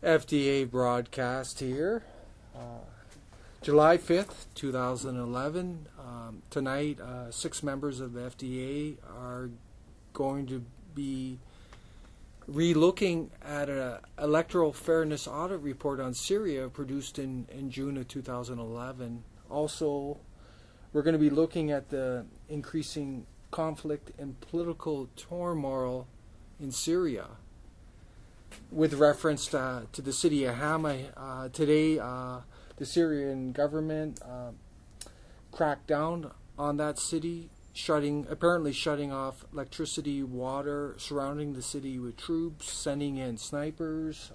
FDA broadcast here, July 5th, 2011. Tonight, 6 members of the FDA are going to be re-looking at an electoral fairness audit report on Syria produced in June of 2011. Also, we're going to be looking at the increasing conflict and political turmoil in Syria. With reference to the city of Hama, today the Syrian government cracked down on that city, apparently shutting off electricity, water, surrounding the city with troops, sending in snipers,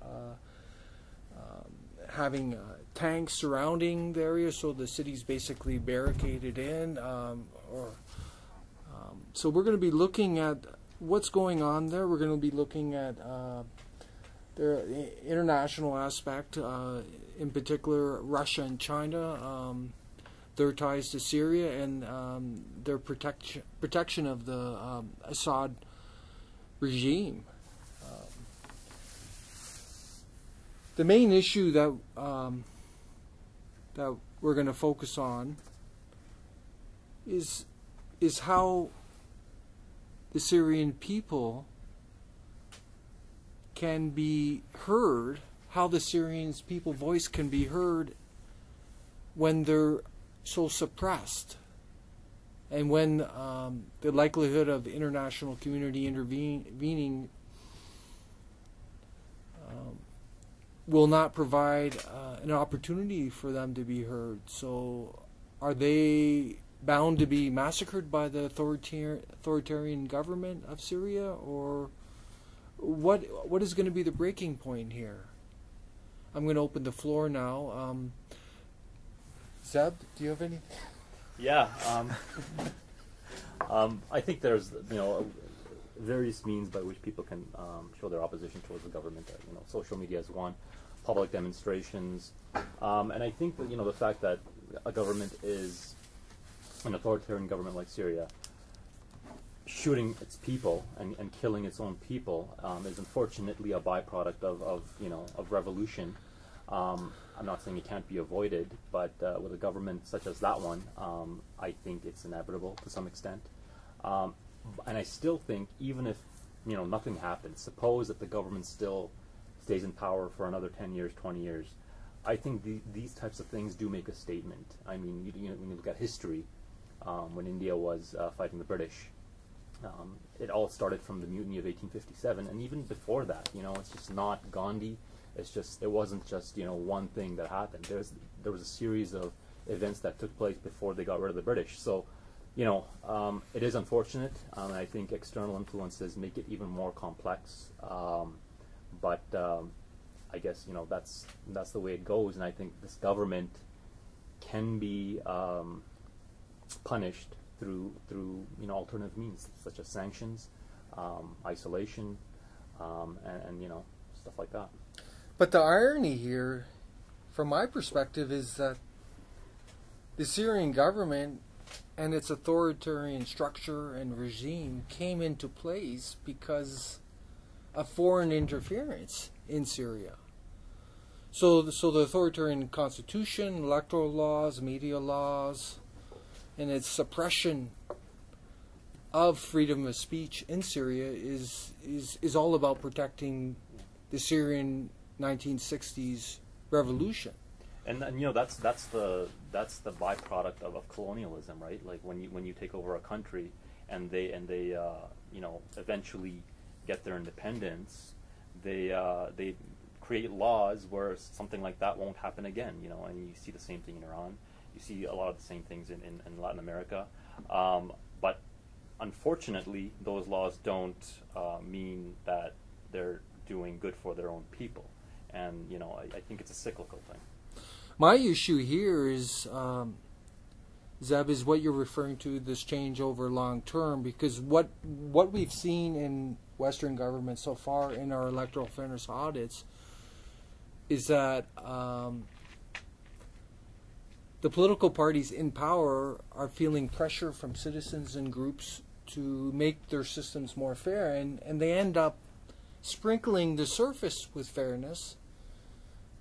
having tanks surrounding the area, so the city's basically barricaded in. So we're going to be looking at what's going on there. We're going to be looking at the international aspect, in particular Russia and China, their ties to Syria, and their protection of the Assad regime. The main issue that we're going to focus on is how the Syrian people can be heard, how the Syrian people's voice can be heard when they're so suppressed, and when the likelihood of the international community intervening will not provide an opportunity for them to be heard. So are they bound to be massacred by the authoritarian government of Syria, or what is going to be the breaking point here? I'm going to open the floor now. Zeb, do you have any? Yeah, I think there's various means by which people can show their opposition towards the government. Social media is one, public demonstrations, and I think that the fact that a government is an authoritarian government like Syria shooting its people and killing its own people is unfortunately a byproduct of revolution. I'm not saying it can't be avoided, but with a government such as that one, I think it's inevitable to some extent. And I still think, even if nothing happens, suppose that the government still stays in power for another 10 years, 20 years, I think these types of things do make a statement. I mean, when you look at history, when India was fighting the British, it all started from the mutiny of 1857, and even before that, it's just not Gandhi. It wasn't just one thing that happened. There was a series of events that took place before they got rid of the British. So, it is unfortunate, and I think external influences make it even more complex. But I guess that's the way it goes, and I think this government can be punished through alternative means such as sanctions, isolation, and stuff like that. But the irony here, from my perspective, is that the Syrian government and its authoritarian structure and regime came into place because of foreign interference in Syria. So the authoritarian constitution, electoral laws, media laws, and its suppression of freedom of speech in Syria is all about protecting the Syrian 1960s revolution. And that's the byproduct of colonialism, right? Like when you take over a country and they eventually get their independence, they create laws where something like that won't happen again. And you see the same thing in Iran. You see a lot of the same things in Latin America. But unfortunately, those laws don't mean that they're doing good for their own people. And, I think it's a cyclical thing. My issue here is, Zeb, is what you're referring to, this change over long term, because what we've seen in Western governments so far in our electoral fairness audits is that the political parties in power are feeling pressure from citizens and groups to make their systems more fair, and they end up sprinkling the surface with fairness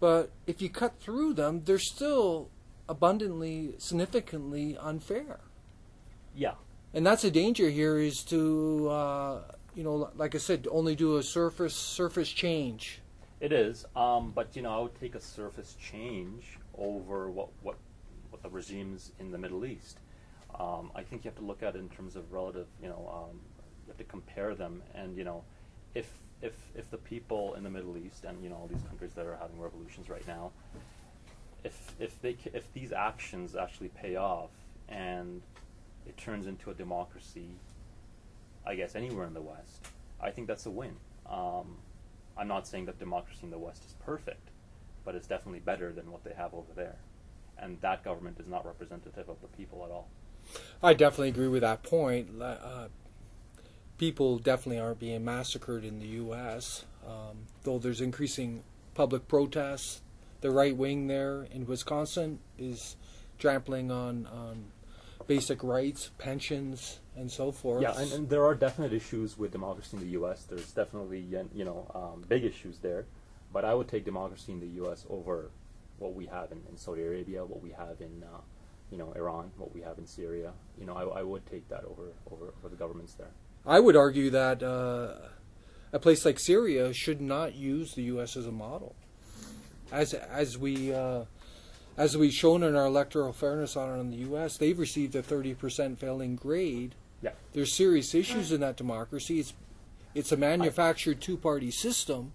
But if you cut through them, they're still abundantly, significantly unfair. Yeah. And that's a danger here, is to, like I said, only do a surface change. It is, but I would take a surface change over what the regimes in the Middle East. I think you have to look at it in terms of relative. You have to compare them, and if the people in the Middle East and all these countries that are having revolutions right now, if these actions actually pay off and it turns into a democracy, I guess anywhere in the West, I think that's a win. I'm not saying that democracy in the West is perfect, but it's definitely better than what they have over there. And that government is not representative of the people at all. I definitely agree with that point. People definitely aren't being massacred in the U.S., though there's increasing public protests. The right wing there in Wisconsin is trampling on basic rights, pensions, and so forth. Yeah, and there are definite issues with democracy in the U.S. There's definitely big issues there, but I would take democracy in the U.S. over what we have in Saudi Arabia, what we have in Iran, what we have in Syria. I would take that over the governments there. I would argue that a place like Syria should not use the U.S. as a model, as we've shown in our electoral fairness audit on the U.S. They've received a 30% failing grade. Yeah. There's serious issues in that democracy. It's a manufactured two-party system.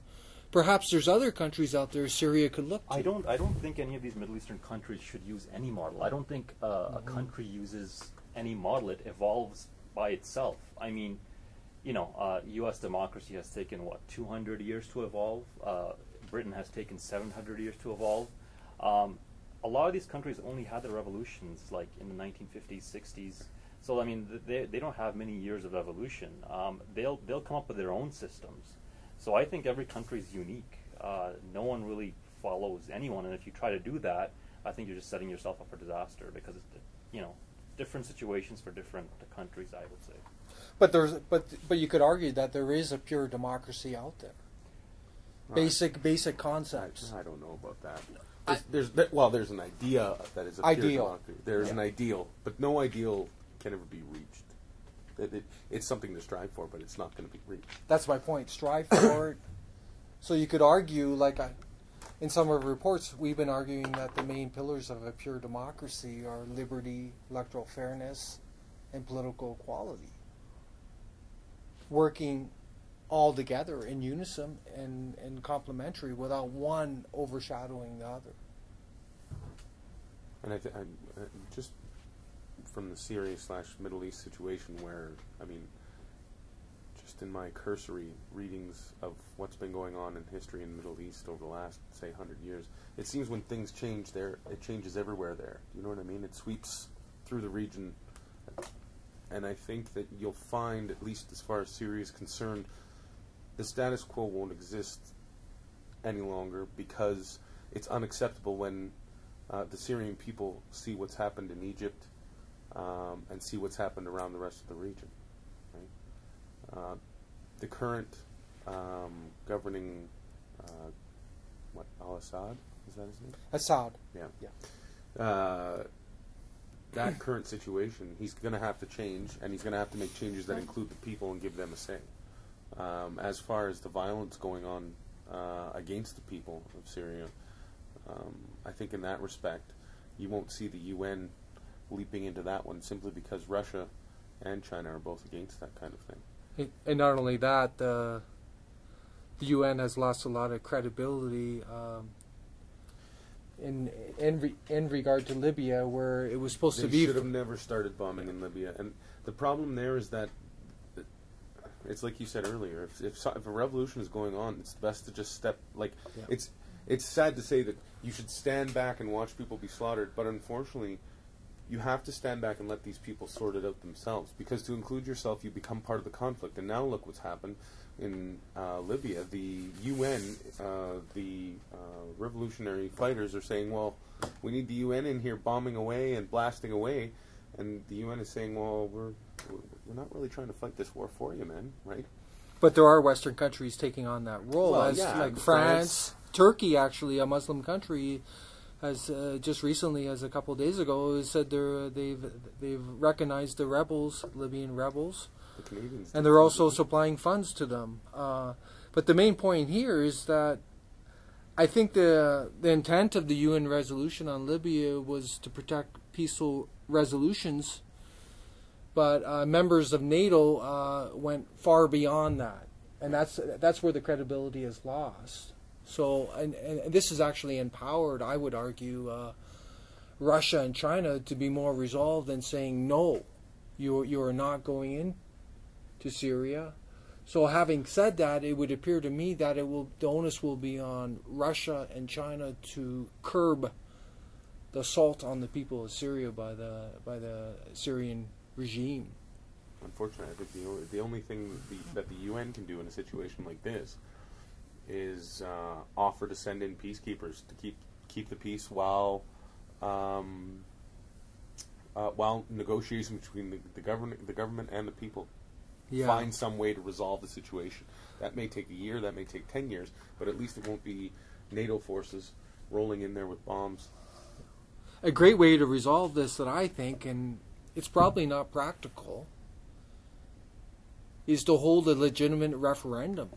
Perhaps there's other countries out there Syria could look to. I don't think any of these Middle Eastern countries should use any model. I don't think a country uses any model. It evolves by itself. I mean, U.S. democracy has taken 200 years to evolve. Britain has taken 700 years to evolve. A lot of these countries only had their revolutions like in the 1950s, 60s. So I mean, they don't have many years of evolution. They'll come up with their own systems. So I think every country is unique. No one really follows anyone, and if you try to do that, I think you're just setting yourself up for disaster, because it's different situations for different countries, I would say. But you could argue that there is a pure democracy out there. Basic concepts. I don't know about that. There's an idea that is a pure democracy. There's an ideal, but no ideal can ever be reached. It's something to strive for, but it's not going to be reached. That's my point. Strive for it. So you could argue, in some of our reports, we've been arguing that the main pillars of a pure democracy are liberty, electoral fairness, and political equality. Working all together in unison and complementary without one overshadowing the other. And I just from the Syria/Middle East situation, where, just in my cursory readings of what's been going on in history in the Middle East over the last, say, 100 years, it seems when things change there, it changes everywhere there. You know what I mean? It sweeps through the region. And I think that you'll find, at least as far as Syria is concerned, the status quo won't exist any longer, because it's unacceptable when the Syrian people see what's happened in Egypt and see what's happened around the rest of the region. Right? The current governing, al-Assad, is that his name? Assad. Yeah. That current situation, he's going to have to change, and he's going to have to make changes that include the people and give them a say. As far as the violence going on against the people of Syria, I think in that respect, you won't see the UN leaping into that one, simply because Russia and China are both against that kind of thing. And not only that, the UN has lost a lot of credibility in regard to Libya, where it was supposed to be. They should have never started bombing in Libya, and the problem there is that it's like you said earlier. If a revolution is going on, it's best to just step. It's sad to say that you should stand back and watch people be slaughtered, but unfortunately, you have to stand back and let these people sort it out themselves. Because to include yourself, you become part of the conflict. And now look what's happened in Libya. The UN, the revolutionary fighters are saying, well, we need the UN in here bombing away and blasting away. And the UN is saying, well, we're not really trying to fight this war for you, man, right? But there are Western countries taking on that role, like France, Turkey, actually, a Muslim country, has just recently, as a couple of days ago, said they've recognized the rebels, Libyan rebels, The Canadians and they're also supplying funds to them. But the main point here is that I think the intent of the UN resolution on Libya was to protect peaceful resolutions, but members of NATO went far beyond that, and that's where the credibility is lost. So, and this has actually empowered, I would argue, Russia and China to be more resolved in saying, no, you are not going in to Syria. So having said that, it would appear to me that the onus will be on Russia and China to curb the assault on the people of Syria by the Syrian regime. Unfortunately, I think the only thing that the UN can do in a situation like this is offer to send in peacekeepers to keep the peace while negotiations between the government and the people find some way to resolve the situation. That may take a year, that may take 10 years, but at least it won't be NATO forces rolling in there with bombs. A great way to resolve this, that I think, and it's probably not practical, is to hold a legitimate referendum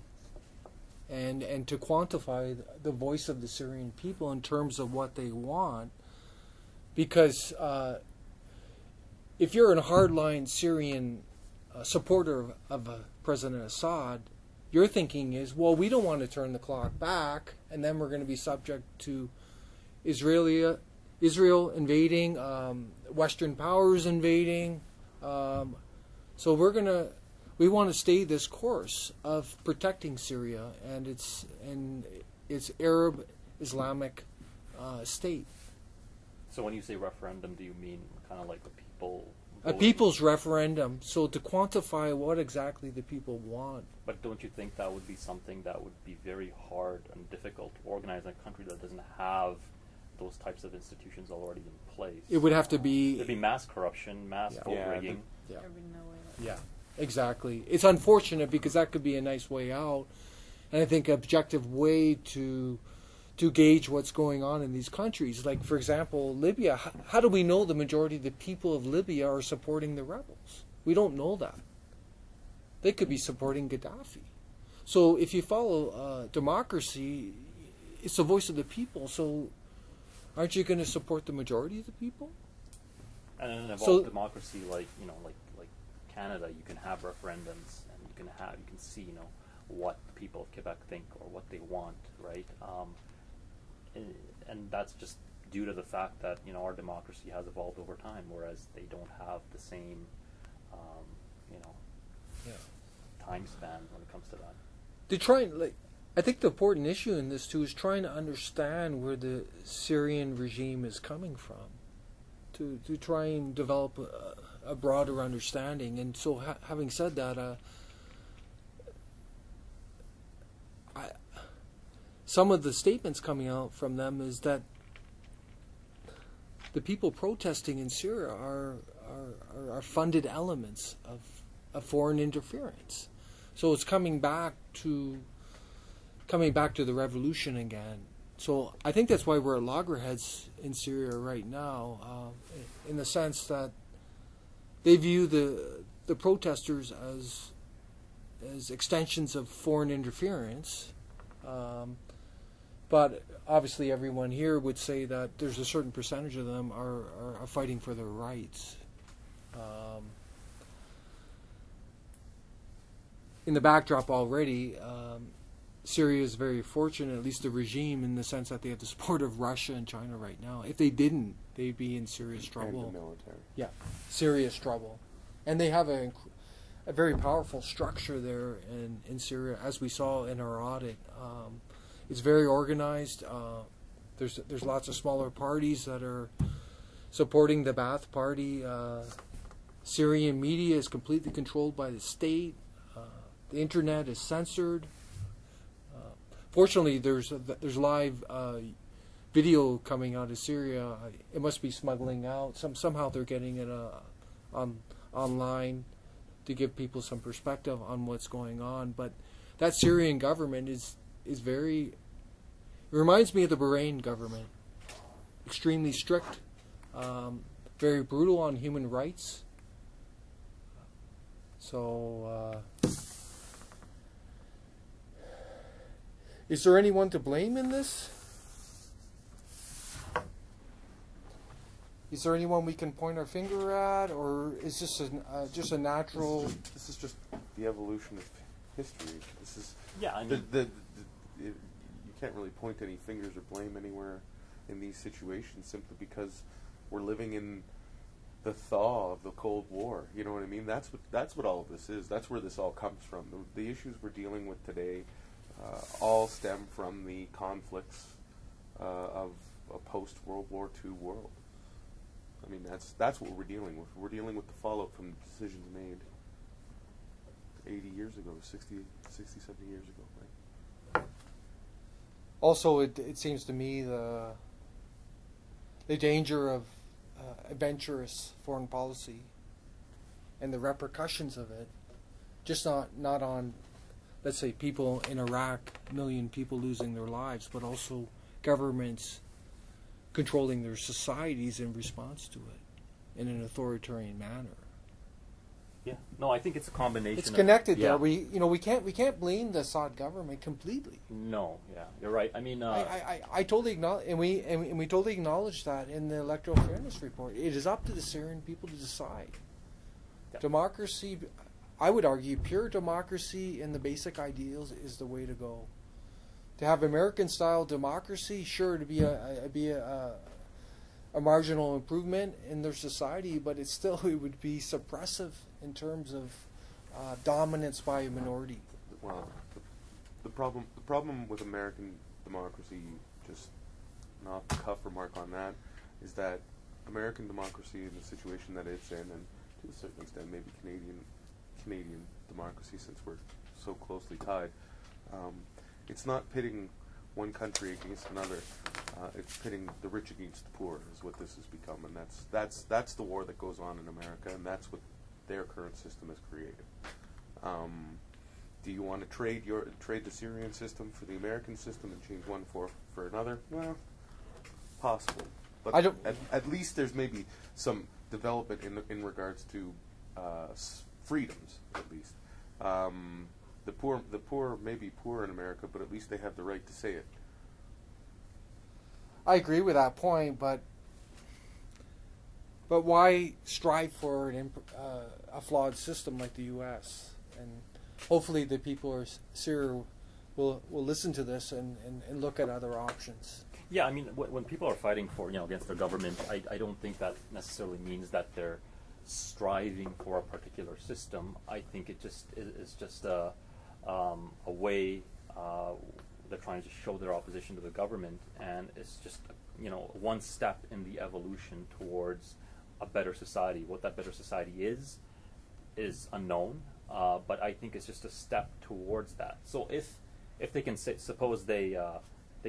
and to quantify the voice of the Syrian people in terms of what they want. Because if you're a hardline Syrian supporter of President Assad, your thinking is, well, we don't want to turn the clock back, and then we're going to be subject to Israel invading, Western powers invading. So we want to stay this course of protecting Syria and its Arab Islamic state. So when you say referendum, do you mean kind of like the people voting? A people's referendum, so to quantify what exactly the people want. But don't you think that would be something that would be very hard and difficult to organize in a country that doesn't have those types of institutions already in place? It would have to be... There'd be mass corruption, mass vote rigging. There'd be no way. Yeah, exactly. It's unfortunate because that could be a nice way out, and I think an objective way to gauge what's going on in these countries. Like, for example, Libya. How do we know the majority of the people of Libya are supporting the rebels? We don't know that. They could be supporting Gaddafi. So if you follow democracy, it's the voice of the people. So aren't you going to support the majority of the people? And in an evolved democracy like Canada, you can have referendums and you can see what the people of Quebec think or what they want, right? And that's just due to the fact that our democracy has evolved over time, whereas they don't have the same time span when it comes to that. I think the important issue in this too is trying to understand where the Syrian regime is coming from, to try and develop a broader understanding. And so, having said that, some of the statements coming out from them is that the people protesting in Syria are funded elements of foreign interference. So it's coming back to the revolution again. So I think that's why we're at loggerheads in Syria right now, in the sense that they view the protesters as extensions of foreign interference. But obviously everyone here would say that there's a certain percentage of them are fighting for their rights. In the backdrop already, Syria is very fortunate, at least the regime, in the sense that they have the support of Russia and China right now. If they didn't, they'd be in serious trouble. And the military. Yeah, serious trouble. And they have a very powerful structure there in Syria, as we saw in our audit. It's very organized. There's lots of smaller parties that are supporting the Ba'ath Party. Syrian media is completely controlled by the state. The internet is censored. Fortunately, there's live video coming out of Syria. It must be smuggling out. Somehow they're getting it online to give people some perspective on what's going on. But that Syrian government is very It reminds me of the Bahrain government. Extremely strict, very brutal on human rights. So, is there anyone to blame in this? Is there anyone we can point our finger at, or is this just a natural? This is just the evolution of history. This is I mean, you can't really point any fingers or blame anywhere in these situations simply because we're living in the thaw of the Cold War. You know what I mean? That's what all of this is. That's where this all comes from. The issues we're dealing with today all stem from the conflicts of a post-World War II world. I mean, that's what we're dealing with. We're dealing with the fallout from decisions made 80 years ago, 60, 70 years ago, right? Also, it seems to me the danger of adventurous foreign policy and the repercussions of it, just not on, let's say, people in Iraq, a million people losing their lives, but also governments controlling their societies in response to it in an authoritarian manner. Yeah. No, I think it's a combination. It's connected there. Yeah. We can't blame the Assad government completely. No. Yeah. You're right. I mean, I totally acknowledge, and we totally acknowledge that in the electoral fairness report. It is up to the Syrian people to decide. Yeah. Democracy, I would argue, pure democracy and the basic ideals is the way to go. To have American-style democracy, sure, to be a marginal improvement in their society, but it would be suppressive in terms of dominance by a minority. Well, the problem with American democracy, just an off-the-cuff remark on that, is that American democracy in the situation that it's in, and to a certain extent maybe Canadian democracy, since we're so closely tied, it's not pitting one country against another. It's pitting the rich against the poor, is what this has become, and that's the war that goes on in America, and that's what their current system has created. Do you want to trade the Syrian system for the American system and change one for another? Well, possible, but at least there's maybe some development in regards to freedoms, at least. The poor may be poor in America, but at least they have the right to say it. I agree with that point, but why strive for a flawed system like the U.S.? And hopefully the people of Syria will listen to this and look at other options. Yeah, I mean, when people are fighting for against their government, I don't think that necessarily means that they're striving for a particular system. I think it just is just a way they're trying to show their opposition to the government, and it's just one step in the evolution towards a better society. What that better society is unknown, but I think it's just a step towards that. So if they can suppose they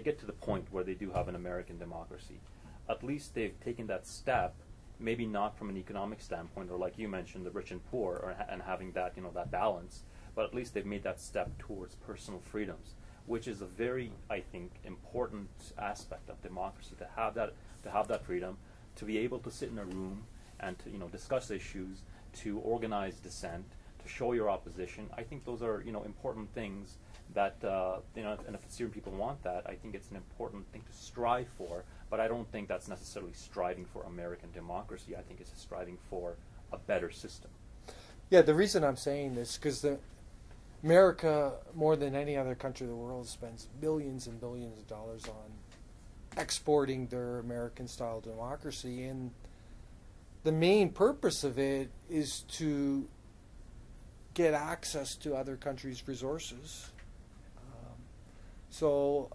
get to the point where they do have an American democracy, at least they've taken that step. Maybe not from an economic standpoint, or like you mentioned, the rich and poor, and having that that balance. But at least they've made that step towards personal freedoms, which is a very, I think, important aspect of democracy, to have that freedom, to be able to sit in a room and to discuss issues, to organize dissent, to show your opposition. I think those are important things that and if the Syrian people want that, I think it's an important thing to strive for. But I don't think that's necessarily striving for American democracy. I think it's striving for a better system. Yeah, the reason I'm saying this is because America, more than any other country in the world, spends billions and billions of dollars on exporting their American-style democracy, and the main purpose of it is to get access to other countries' resources. So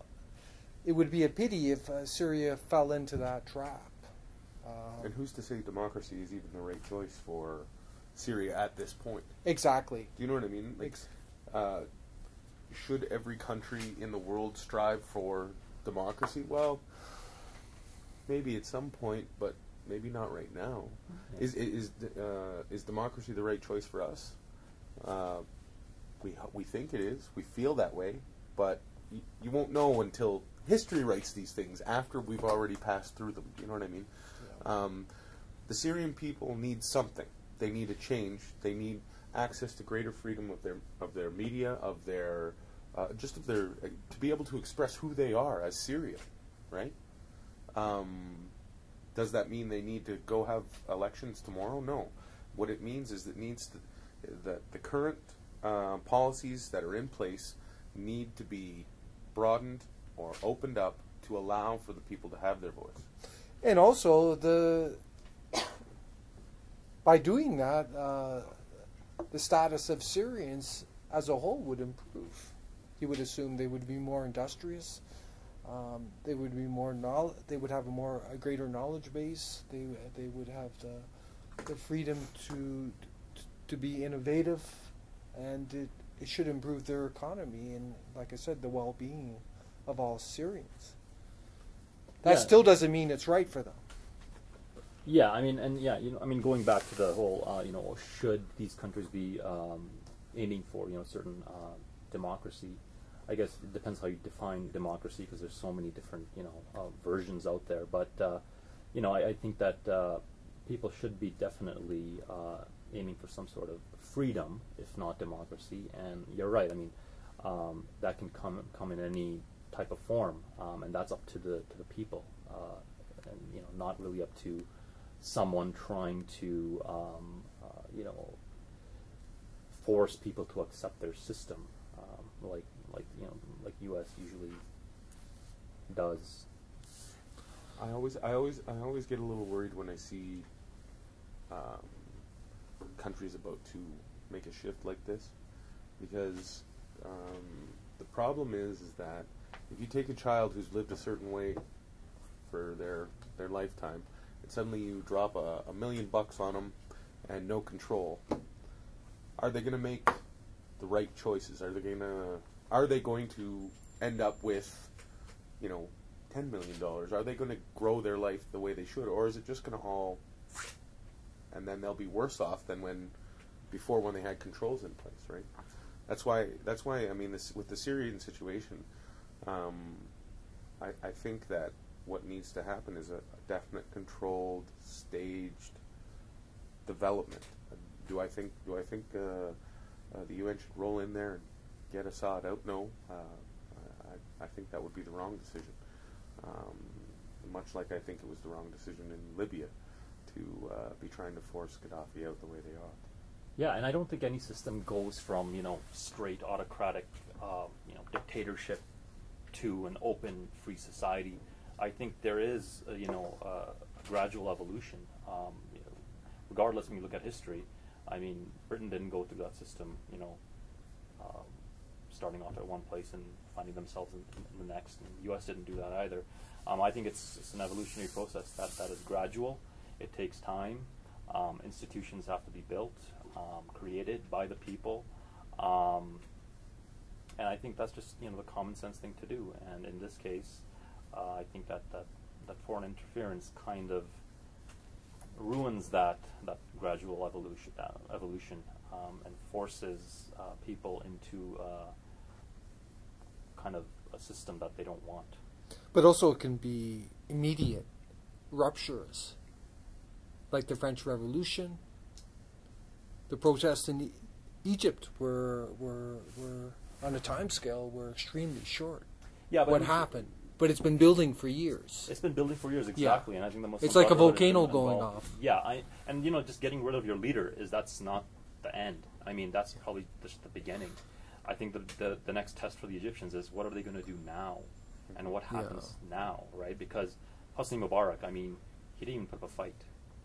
it would be a pity if Syria fell into that trap. And who's to say democracy is even the right choice for Syria at this point? Exactly. Do you know what I mean? Like, should every country in the world strive for democracy? Well, maybe at some point, but maybe not right now. Mm-hmm. Is democracy the right choice for us? We think it is. We feel that way, but you won't know until history writes these things after we've already passed through them. You know what I mean? Yeah. The Syrian people need something. They need a change. They need access to greater freedom of their media, of their to be able to express who they are as Syria, right? Does that mean they need to go have elections tomorrow? No. What it means is that the current policies that are in place need to be broadened or opened up to allow for the people to have their voice. And also, by doing that, the status of Syrians as a whole would improve. You would assume they would be more industrious. They would be more They would have a greater knowledge base. They would have the freedom to be innovative, and it should improve their economy and, like I said, the well-being of all Syrians. That still doesn't mean it's right for them. Yeah, I mean, going back to the whole, should these countries be aiming for, certain democracy? I guess it depends how you define democracy, because there's so many different, versions out there. But, I think that people should be definitely aiming for some sort of freedom, if not democracy. And you're right. I mean, that can come in any type of form, and that's up to the people, and not really up to someone trying to force people to accept their system, like U.S. usually does. I always get a little worried when I see countries about to make a shift like this, because the problem is that if you take a child who's lived a certain way for their lifetime, and suddenly you drop $1 million on them and no control, are they going to make the right choices? Are they going to end up with, $10 million? Are they going to grow their life the way they should, or is it just going to all, and then they'll be worse off than when they had controls in place, right? That's why I mean, with the Syrian situation, I think that what needs to happen is a definite, controlled, staged development. Do I think the UN should roll in there and get Assad out? No. I think that would be the wrong decision. Much like I think it was the wrong decision in Libya to be trying to force Gaddafi out the way they are. Yeah, and I don't think any system goes from straight autocratic dictatorship to an open free society. I think there is a gradual evolution. Regardless, when you look at history, I mean, Britain didn't go through that system, starting off at one place and finding themselves in the next. And the U.S. didn't do that either. I think it's an evolutionary process that is gradual. It takes time. Institutions have to be built, created by the people, and I think that's just the common sense thing to do. And in this case, I think that foreign interference kind of ruins that gradual evolution, and forces people into kind of a system that they don't want. But also it can be immediate, rupturous, like the French Revolution. The protests in Egypt were on a time scale were extremely short. Yeah, but what happened? But it's been building for years. It's been building for years, exactly. Yeah. And I think the most it's like a volcano going off. Yeah, and just getting rid of your leader that's not the end. I mean, that's probably just the beginning. I think the next test for the Egyptians is what are they going to do now, and what happens now, right? Because Hosni Mubarak, I mean, he didn't even put up a fight.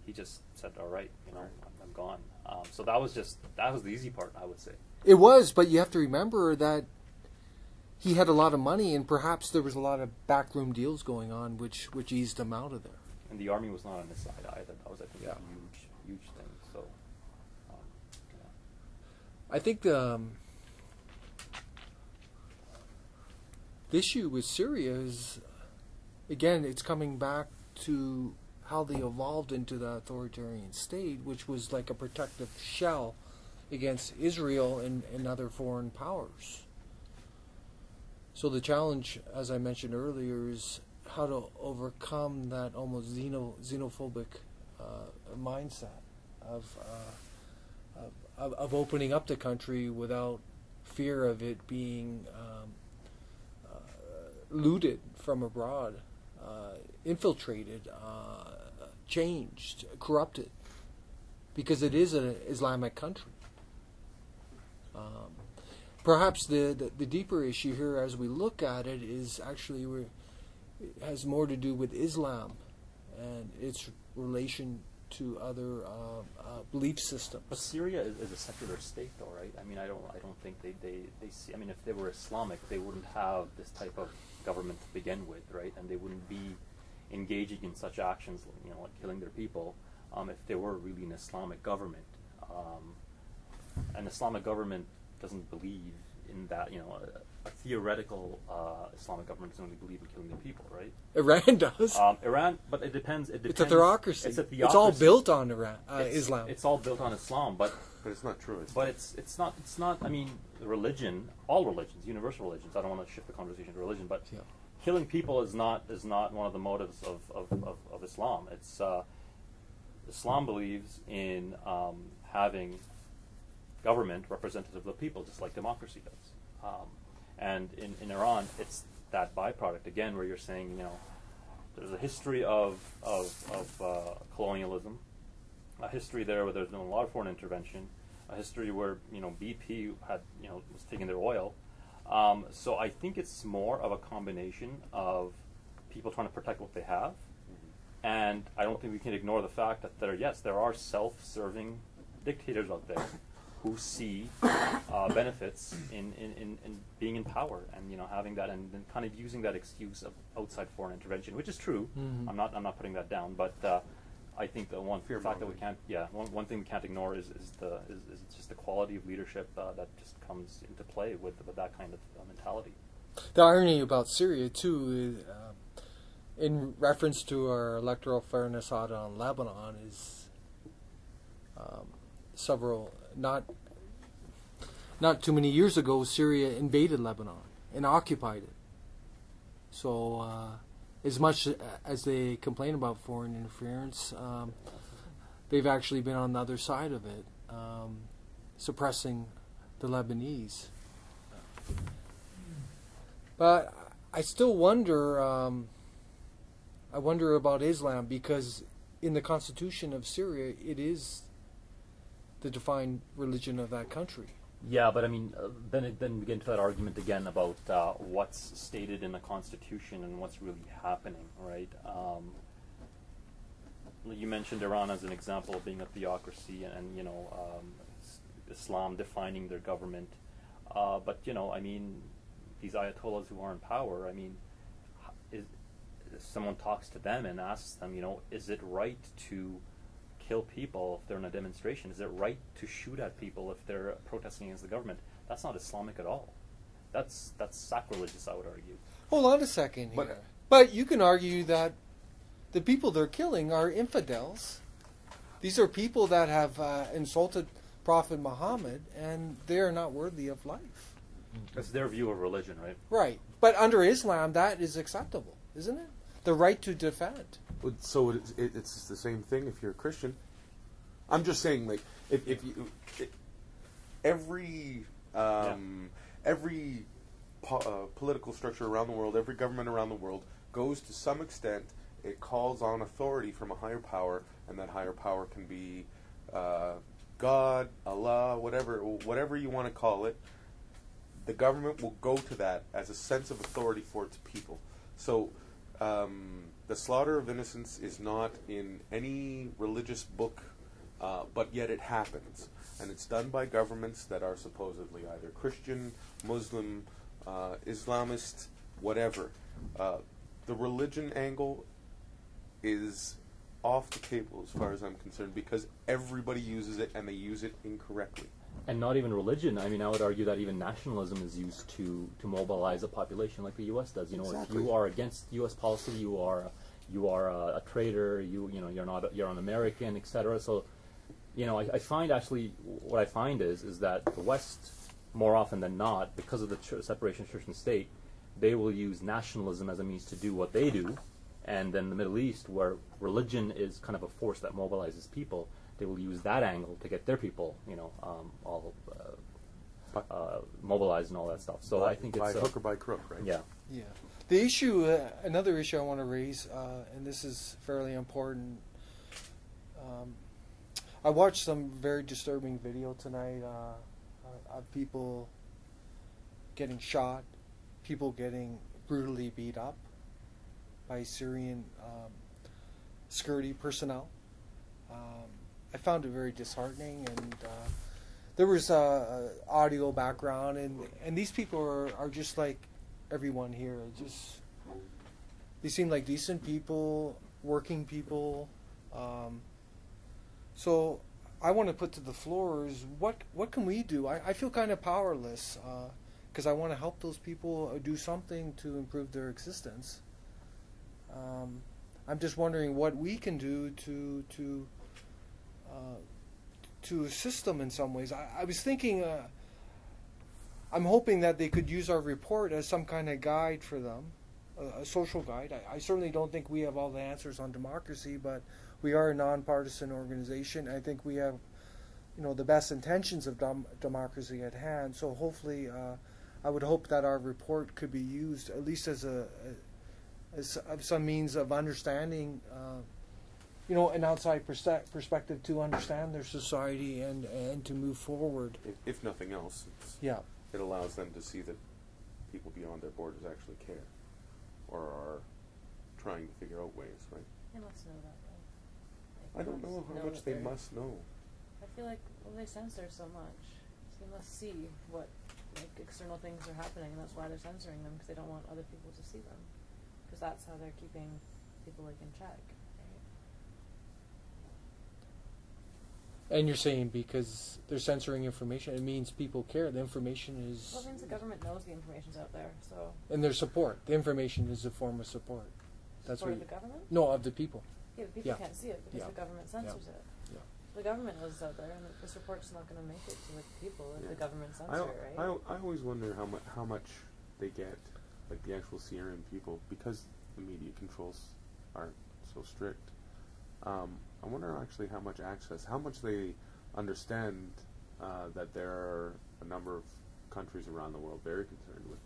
He just said, "All right, I'm gone." So that was the easy part, I would say. It was, but you have to remember that he had a lot of money, and perhaps there was a lot of backroom deals going on, which eased him out of there. And the army was not on his side either. That was, I think, a huge thing. So, I think the issue with Syria is, again, it's coming back to how they evolved into the authoritarian state, which was like a protective shell against Israel and other foreign powers. So the challenge, as I mentioned earlier, is how to overcome that almost xenophobic mindset of opening up the country without fear of it being looted from abroad, infiltrated, changed, corrupted, because it is an Islamic country. Perhaps the deeper issue here, as we look at it, is actually it has more to do with Islam and its relation to other belief systems. But Syria is a secular state, though, right? I mean, I don't think they see. I mean, if they were Islamic, they wouldn't have this type of government to begin with, right? And they wouldn't be engaging in such actions, like killing their people, if they were really an Islamic government. An Islamic government doesn't believe in that, a theoretical Islamic government doesn't really believe in killing their people, right? Iran does. Iran, but it depends. It's a theocracy. It's a theocracy. It's all built on Islam. It's all built on Islam, but it's not true. It's not. I mean, religion, all religions, universal religions. I don't want to shift the conversation to religion, but killing people is not one of the motives of Islam. It's Islam believes in having government representative of the people, just like democracy does. And in Iran, it's that byproduct again, where you're saying, there's a history of colonialism, a history there where there's been a lot of foreign intervention, a history where BP had was taking their oil. So I think it's more of a combination of people trying to protect what they have, and I don't think we can ignore the fact that there are self-serving dictators out there who see benefits in being in power and having that and then kind of using that excuse of outside foreign intervention, which is true. Mm-hmm. I'm not putting that down, but I think the one fact that we can't one thing we can't ignore is just the quality of leadership that just comes into play with that kind of mentality. The irony about Syria too is, in reference to our electoral fairness audit on Lebanon, is several. Not too many years ago, Syria invaded Lebanon and occupied it. So, as much as they complain about foreign interference, they've actually been on the other side of it, suppressing the Lebanese. But I still wonder. I wonder about Islam, because in the constitution of Syria, it is the defined religion of that country. Yeah, but I mean, then we get into that argument again about what's stated in the Constitution and what's really happening, right? You mentioned Iran as an example of being a theocracy, and Islam defining their government. But I mean, these ayatollahs who are in power, I mean, if someone talks to them and asks them, is it right to kill people if they're in a demonstration? Is it right to shoot at people if they're protesting against the government? That's not Islamic at all. That's sacrilegious, I would argue. Hold on a second here. But you can argue that the people they're killing are infidels. These are people that have insulted Prophet Muhammad, and they are not worthy of life. That's their view of religion, right? Right. But under Islam, that is acceptable, isn't it? The right to defend. So it's the same thing if you're a Christian. I'm just saying, like, if you every political structure around the world, every government around the world goes to some extent. It calls on authority from a higher power, and that higher power can be God, Allah, whatever you want to call it. The government will go to that as a sense of authority for its people. So the slaughter of innocents is not in any religious book, but yet it happens. And it's done by governments that are supposedly either Christian, Muslim, Islamist, whatever. The religion angle is off the table as far as I'm concerned, because everybody uses it and they use it incorrectly. And not even religion. I mean, I would argue that even nationalism is used to mobilize a population, like the U.S. does. Exactly. If you are against U.S. policy, you are a traitor. You're an American, etc. So, I find actually what I find is that the West, more often than not, because of the separation of church and state, they will use nationalism as a means to do what they do, and then the Middle East, where religion is kind of a force that mobilizes people, they will use that angle to get their people, all mobilized and all that stuff. So I think by it's hook or by crook, right? yeah. Yeah. The issue, another issue I want to raise, and this is fairly important. I watched some very disturbing video tonight of people getting shot, people getting brutally beat up by Syrian security personnel. I found it very disheartening, and there was audio background, and these people are just like everyone here. They seem like decent people, working people. So I want to put to the floor is what can we do? I feel kind of powerless because I want to help those people do something to improve their existence. I'm just wondering what we can do to assist them in some ways. I was thinking, I'm hoping that they could use our report as some kind of guide for them, a social guide. I certainly don't think we have all the answers on democracy, but we are a nonpartisan organization. I think we have, the best intentions of democracy at hand. So hopefully, I would hope that our report could be used at least as some means of understanding, an outside perspective to understand their society and to move forward. If nothing else, it allows them to see that people beyond their borders actually care or are trying to figure out ways, right? They must know that, though. I don't know how much they must know. I feel like, they censor so much. So they must see what external things are happening, and that's why they're censoring them, because they don't want other people to see them. Because that's how they're keeping people in check. And you're saying because they're censoring information, it means people care. The information is... Well, it means the government knows the information's out there, so... And their support. The information is a form of support. That's support of the government? No, of the people. Yeah, but people can't see it because the government censors it. Yeah. The government knows it's out there, and this report's not going to make it to the people if the government censors it, right? I always wonder how much they get, like the actual Syrian people, because the media controls aren't so strict. I wonder actually how much they understand that there are a number of countries around the world very concerned with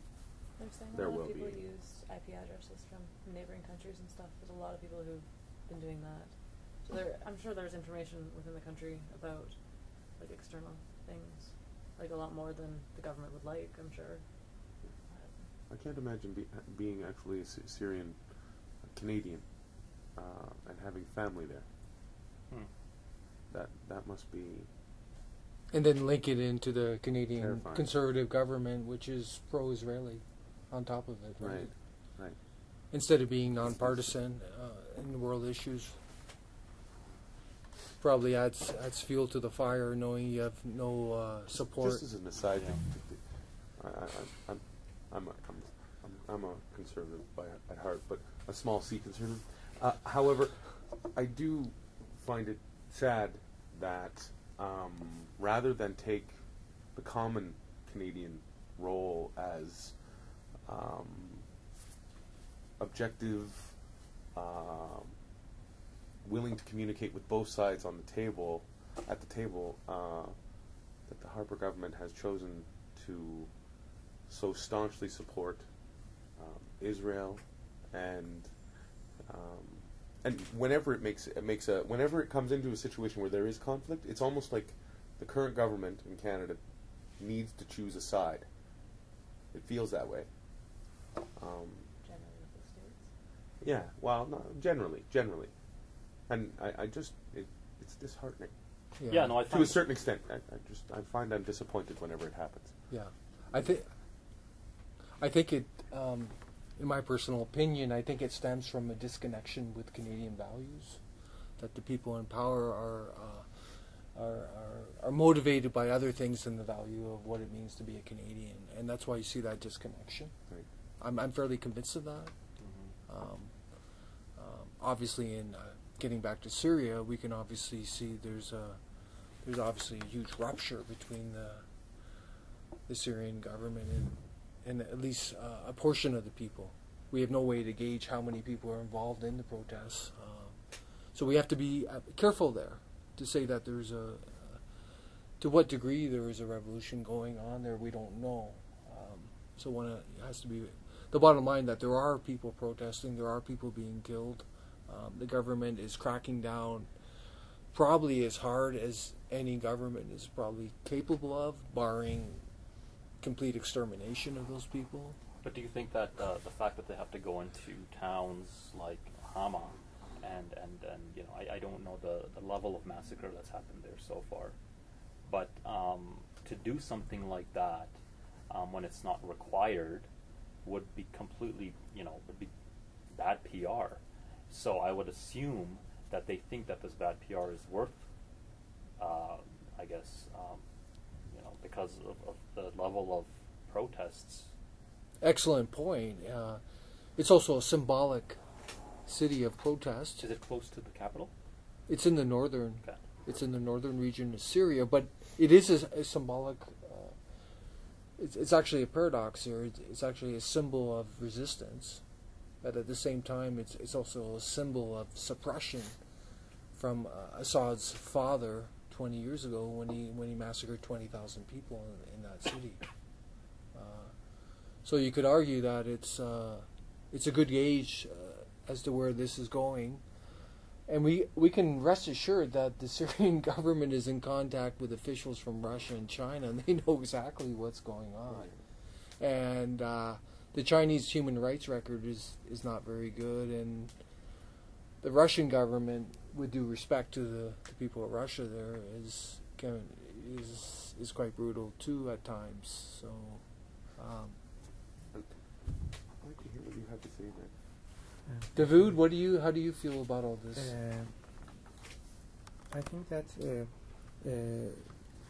They're saying their a lot of well-being. people use IP addresses from neighboring countries and stuff. There's a lot of people who've been doing that. So I'm sure there's information within the country about external things, a lot more than the government would like, I'm sure. I can't imagine being actually a Syrian Canadian and having family there. That must be... And then link it into the Canadian terrifying. Conservative government, which is pro-Israeli, on top of it. Right. Instead of being nonpartisan in world issues. Probably adds fuel to the fire, knowing you have no support. Just as an aside, I'm a conservative at heart, but a small C conservative. However, I do find it sad that rather than take the common Canadian role as objective, willing to communicate with both sides at the table, that the Harper government has chosen to so staunchly support Israel, and whenever whenever it comes into a situation where there is conflict, it's almost like the current government in Canada needs to choose a side. It feels that way. Generally with the states. Yeah, well, no, generally, and it's disheartening. Yeah, no, I To find a certain extent, I find I'm disappointed whenever it happens. Yeah, I think it. In my personal opinion, I think it stems from a disconnection with Canadian values, that the people in power are motivated by other things than the value of what it means to be a Canadian, and that's why you see that disconnection. Right. I'm fairly convinced of that. Obviously, in getting back to Syria, we can obviously see there's obviously a huge rupture between the Syrian government and at least a portion of the people. We have no way to gauge how many people are involved in the protests. So we have to be careful there to say that there's to what degree there is a revolution going on there, we don't know. So it has to be the bottom line that there are people protesting, there are people being killed. The government is cracking down probably as hard as any government is probably capable of, barring complete extermination of those people. But do you think that the fact that they have to go into towns like Hama, and you know, I don't know the level of massacre that's happened there so far, but to do something like that when it's not required would be completely, you know, would be bad PR. So I would assume that they think that this bad PR is worth, I guess, you know, because of the level of protests. Excellent point. It's also a symbolic city of protest. Is it close to the capital? It's in the northern. Okay. It's in the northern region of Syria, but it is a symbolic. It's actually a paradox here. It's actually a symbol of resistance, but at the same time, it's also a symbol of suppression from Assad's father 20 years ago when he massacred 20,000 people in that city. So you could argue that it's a good gauge as to where this is going, and we can rest assured that the Syrian government is in contact with officials from Russia and China, and they know exactly what's going on. And the Chinese human rights record is not very good, and the Russian government, with due respect to the people of Russia, there is quite brutal too at times. So. I'd like to hear what you have to say there. Dawood, how do you feel about all this? I think that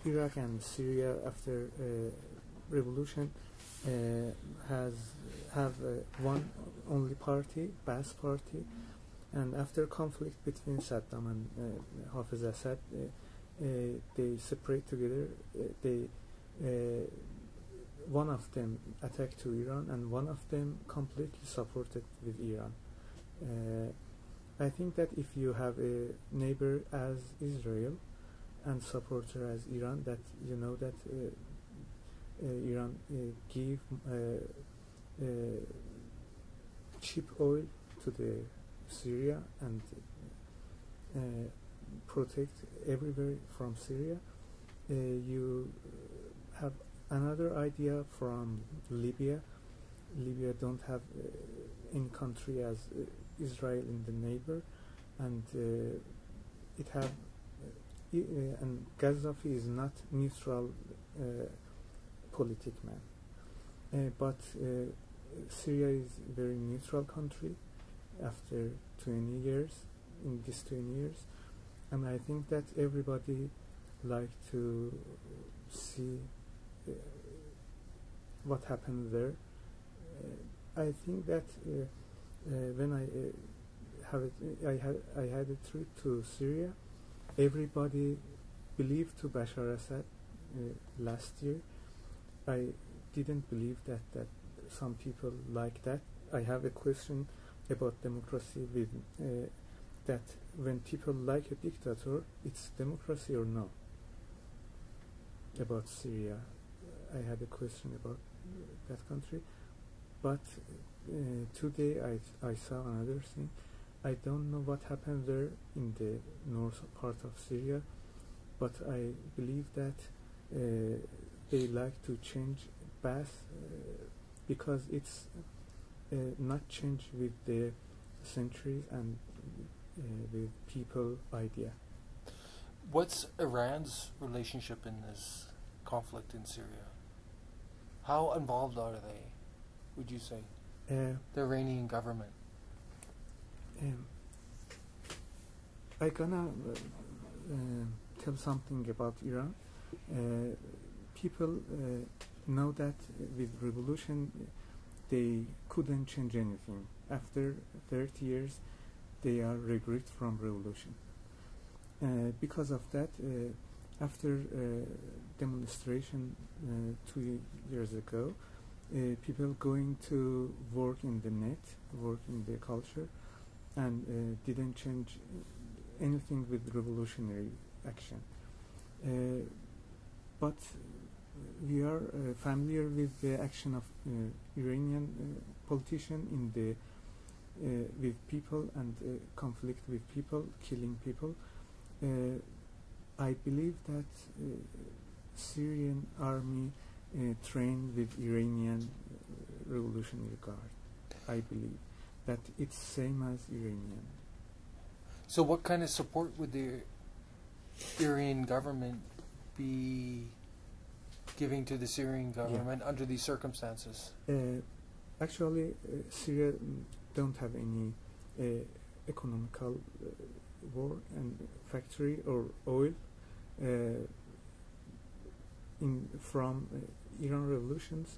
Iraq and Syria after revolution have one only party, Ba'ath Party, and after conflict between Saddam and Hafiz Assad, they separate together. One of them attacked to Iran, and one of them completely supported with Iran. I think that if you have a neighbor as Israel and supporter as Iran, that you know that Iran give cheap oil to the Syria and protect everywhere from Syria. You have another idea from Libya. Libya don't have any country as Israel in the neighbor, and it have and Gaddafi is not neutral politic man, but Syria is a very neutral country after 20 years, in these 20 years, and I think that everybody like to see what happened there. I think that when I had a trip to Syria, everybody believed to Bashar Assad last year. I didn't believe that some people like that. I have a question about democracy with that when people like a dictator, it's democracy or no? About Syria, I had a question about that country, but today I saw another thing. I don't know what happened there in the north part of Syria, but I believe that they like to change Ba'ath because it's not changed with the centuries and with people idea. What's Iran's relationship in this conflict in Syria? How involved are they, would you say? The Iranian government. I gonna tell something about Iran. People know that with revolution they couldn't change anything. After 30 years they are regret from revolution. Because of that, after demonstration 2 years ago, people going to work in the net, work in the culture, and didn't change anything with revolutionary action. But we are familiar with the action of Iranian politicians in the with people and conflict with people, killing people. I believe that Syrian army trained with Iranian Revolutionary Guard. I believe that it's same as Iranian. So what kind of support would the Syrian government be giving to the Syrian government under these circumstances? Actually, Syria don't have any economical war and factory or oil. From Iran revolutions,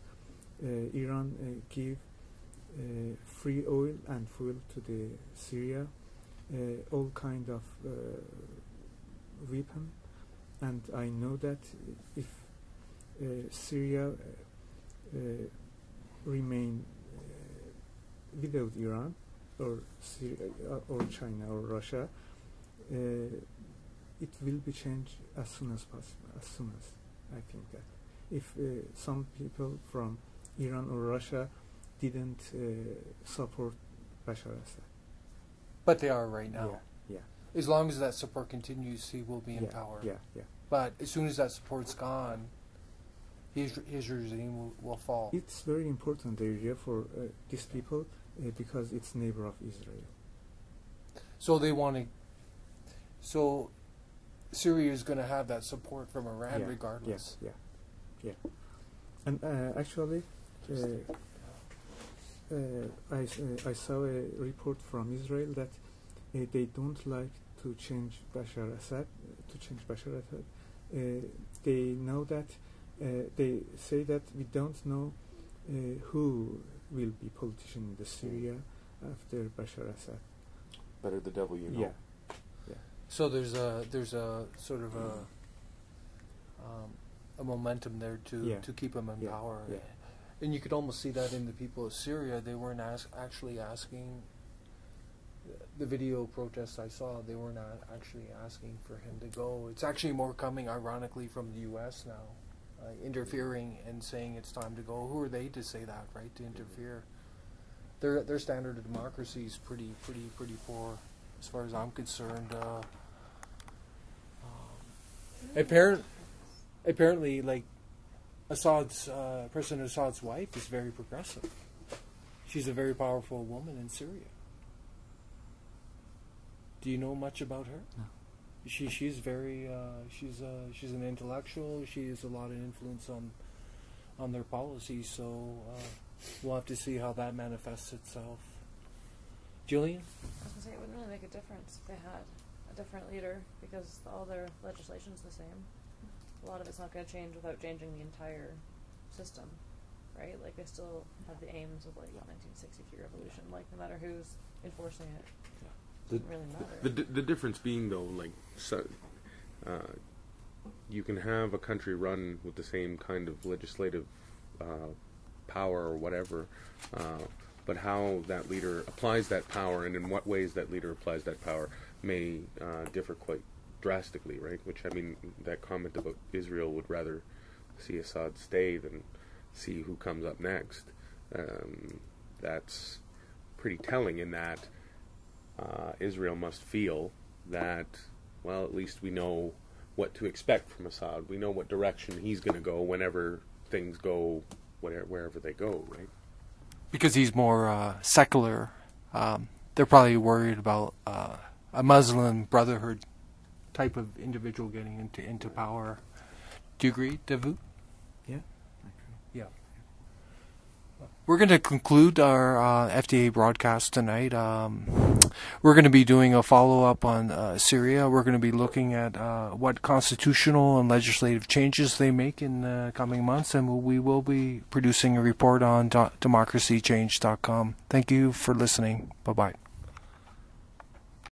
Iran give free oil and fuel to the Syria, all kind of weapon, and I know that if Syria remain without Iran or Syria, or China or Russia, it will be changed as soon as possible. As soon as I think that if some people from Iran or Russia didn't support Bashar Assad, but they are right now. Yeah. As long as that support continues, he will be in power. Yeah. But as soon as that support's gone, his regime will fall. It's very important area for these people because it's neighbor of Israel. So they want to. So Syria is going to have that support from Iran regardless. Yeah. And actually, I saw a report from Israel that they don't like to change Bashar Assad. They know that they say that we don't know who will be politician in the Syria after Bashar Assad. Better the devil you know. Yeah. So there's a sort of a momentum there to keep him in power. Yeah. And you could almost see that in the people of Syria. They weren't actually asking. The video protests I saw, they were not actually asking for him to go. It's actually more coming, ironically, from the U.S. now, interfering and saying it's time to go. Who are they to say that, right? To interfere? Their standard of democracy is pretty poor, as far as I'm concerned. Apparently, like President Assad's wife is very progressive. She's a very powerful woman in Syria. Do you know much about her? No. She's very she's an intellectual. She has a lot of influence on their policies. So we'll have to see how that manifests itself. Julian? I was going to say, it wouldn't really make a difference if they had a different leader, because all their legislation's the same. A lot of it's not going to change without changing the entire system, right? Like, they still have the aims of, like, 1963 revolution. Like, no matter who's enforcing it, it doesn't really matter. The difference being, though, like, you can have a country run with the same kind of legislative power or whatever, but how that leader applies that power and in what ways that leader applies that power may differ quite drastically, right? Which, I mean, that comment about Israel would rather see Assad stay than see who comes up next. That's pretty telling in that Israel must feel that, well, at least we know what to expect from Assad. We know what direction he's going to go whenever things go, wherever they go, right? Because he's more secular. They're probably worried about a Muslim Brotherhood type of individual getting into power. Do you agree, Davu? Yeah. Yeah. We're going to conclude our FDA broadcast tonight. We're going to be doing a follow-up on Syria. We're going to be looking at what constitutional and legislative changes they make in the coming months, and we will be producing a report on democracychange.com. Thank you for listening. Bye-bye.